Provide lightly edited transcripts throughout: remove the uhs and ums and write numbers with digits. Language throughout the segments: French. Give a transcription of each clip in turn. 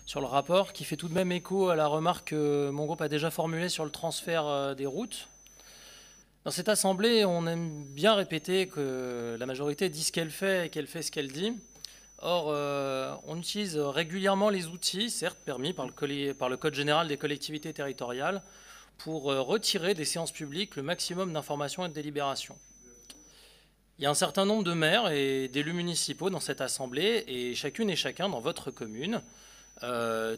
sur le rapport, qui fait tout de même écho à la remarque que mon groupe a déjà formulée sur le transfert des routes. Dans cette assemblée, on aime bien répéter que la majorité dit ce qu'elle fait et qu'elle fait ce qu'elle dit. Or, on utilise régulièrement les outils, certes permis par le Code général des collectivités territoriales, pour retirer des séances publiques le maximum d'informations et de délibérations. Il y a un certain nombre de maires et d'élus municipaux dans cette assemblée, et chacune et chacun dans votre commune,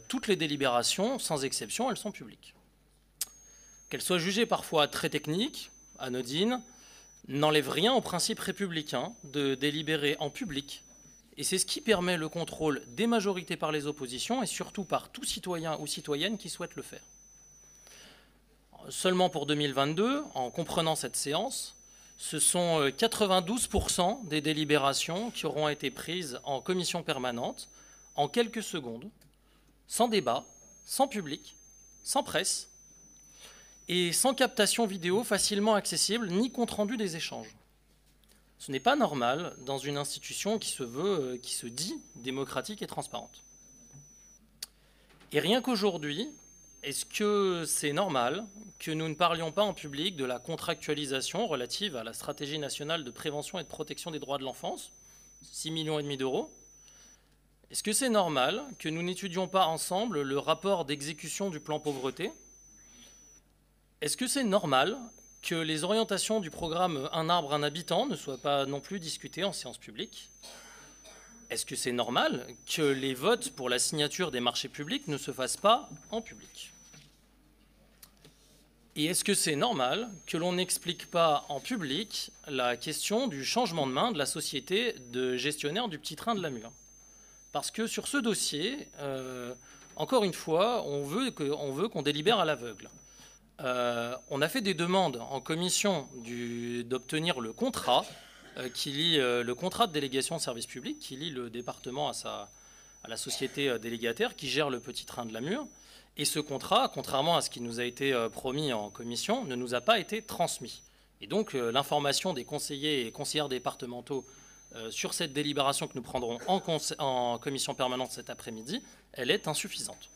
toutes les délibérations, sans exception, elles sont publiques. Qu'elles soient jugées parfois très techniques, anodines, n'enlèvent rien au principe républicain de délibérer en public. Et c'est ce qui permet le contrôle des majorités par les oppositions et surtout par tout citoyen ou citoyenne qui souhaite le faire. Seulement pour 2022, en comprenant cette séance, ce sont 92% des délibérations qui auront été prises en commission permanente en quelques secondes, sans débat, sans public, sans presse et sans captation vidéo facilement accessible ni compte-rendu des échanges. Ce n'est pas normal dans une institution qui se dit démocratique et transparente. Et rien qu'aujourd'hui, est-ce que c'est normal que nous ne parlions pas en public de la contractualisation relative à la stratégie nationale de prévention et de protection des droits de l'enfance, 6,5 millions d'euros? Est-ce que c'est normal que nous n'étudions pas ensemble le rapport d'exécution du plan pauvreté? Est-ce que c'est normal que les orientations du programme Un arbre, un habitant ne soient pas non plus discutées en séance publique? Est-ce que c'est normal que les votes pour la signature des marchés publics ne se fassent pas en public? Et est-ce que c'est normal que l'on n'explique pas en public la question du changement de main de la société de gestionnaire du petit train de la Mure? Parce que sur ce dossier, encore une fois, on veut qu'on délibère à l'aveugle. On a fait des demandes en commission d'obtenir le contrat qui lie le contrat de délégation de service public, qui lie le département à la société délégataire qui gère le petit train de la Mure. Et ce contrat, contrairement à ce qui nous a été promis en commission, ne nous a pas été transmis. Et donc l'information des conseillers et conseillères départementaux sur cette délibération que nous prendrons en commission permanente cet après-midi, elle est insuffisante.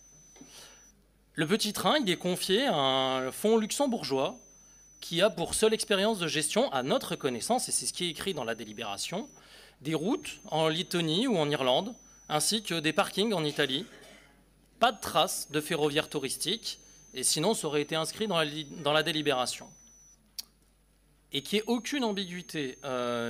Le petit train, il est confié à un fonds luxembourgeois qui a pour seule expérience de gestion, à notre connaissance, et c'est ce qui est écrit dans la délibération, des routes en Lettonie ou en Irlande, ainsi que des parkings en Italie. Pas de traces de ferroviaire touristique, et sinon ça aurait été inscrit dans la délibération. Et qu'il n'y ait aucune ambiguïté.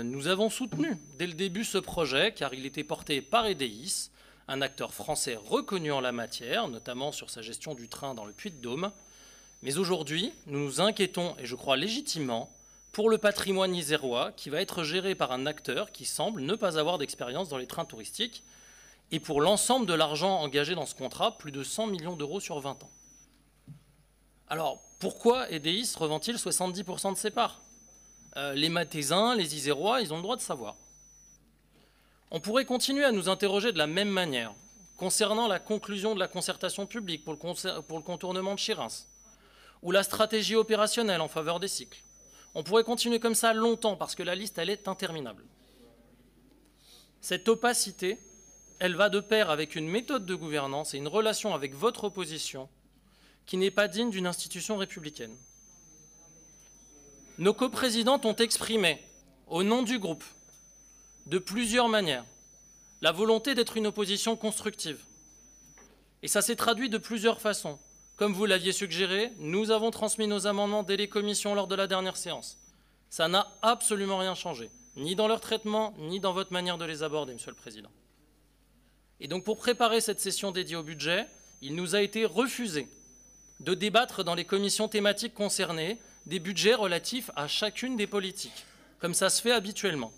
Nous avons soutenu dès le début ce projet, car il était porté par EDIS, un acteur français reconnu en la matière, notamment sur sa gestion du train dans le Puy-de-Dôme. Mais aujourd'hui, nous nous inquiétons, et je crois légitimement, pour le patrimoine isérois qui va être géré par un acteur qui semble ne pas avoir d'expérience dans les trains touristiques, et pour l'ensemble de l'argent engagé dans ce contrat, plus de 100 millions d'euros sur 20 ans. Alors, pourquoi EDIS revend-il 70% de ses parts? Les Mathézins, les Isérois, ils ont le droit de savoir. On pourrait continuer à nous interroger de la même manière concernant la conclusion de la concertation publique pour le contournement de Chirins ou la stratégie opérationnelle en faveur des cycles. On pourrait continuer comme ça longtemps parce que la liste, elle est interminable. Cette opacité, elle va de pair avec une méthode de gouvernance et une relation avec votre opposition qui n'est pas digne d'une institution républicaine. Nos coprésidentes ont exprimé, au nom du groupe, de plusieurs manières, la volonté d'être une opposition constructive. Et ça s'est traduit de plusieurs façons. Comme vous l'aviez suggéré, nous avons transmis nos amendements dès les commissions lors de la dernière séance. Ça n'a absolument rien changé, ni dans leur traitement, ni dans votre manière de les aborder, Monsieur le Président. Et donc pour préparer cette session dédiée au budget, il nous a été refusé de débattre dans les commissions thématiques concernées des budgets relatifs à chacune des politiques, comme ça se fait habituellement.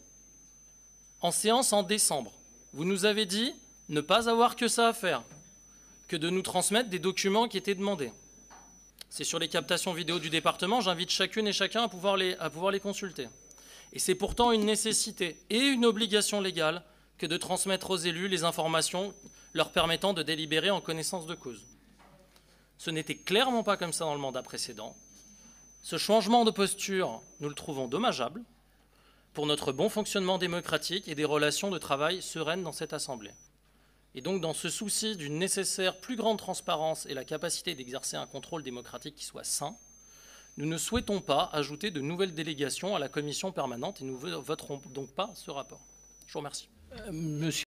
En séance en décembre, vous nous avez dit ne pas avoir que ça à faire, que de nous transmettre des documents qui étaient demandés. C'est sur les captations vidéo du département, j'invite chacune et chacun à pouvoir les consulter. Et c'est pourtant une nécessité et une obligation légale que de transmettre aux élus les informations leur permettant de délibérer en connaissance de cause. Ce n'était clairement pas comme ça dans le mandat précédent. Ce changement de posture, nous le trouvons dommageable pour notre bon fonctionnement démocratique et des relations de travail sereines dans cette Assemblée. Et donc, dans ce souci d'une nécessaire plus grande transparence et la capacité d'exercer un contrôle démocratique qui soit sain, nous ne souhaitons pas ajouter de nouvelles délégations à la commission permanente et nous ne voterons donc pas ce rapport. Je vous remercie. Monsieur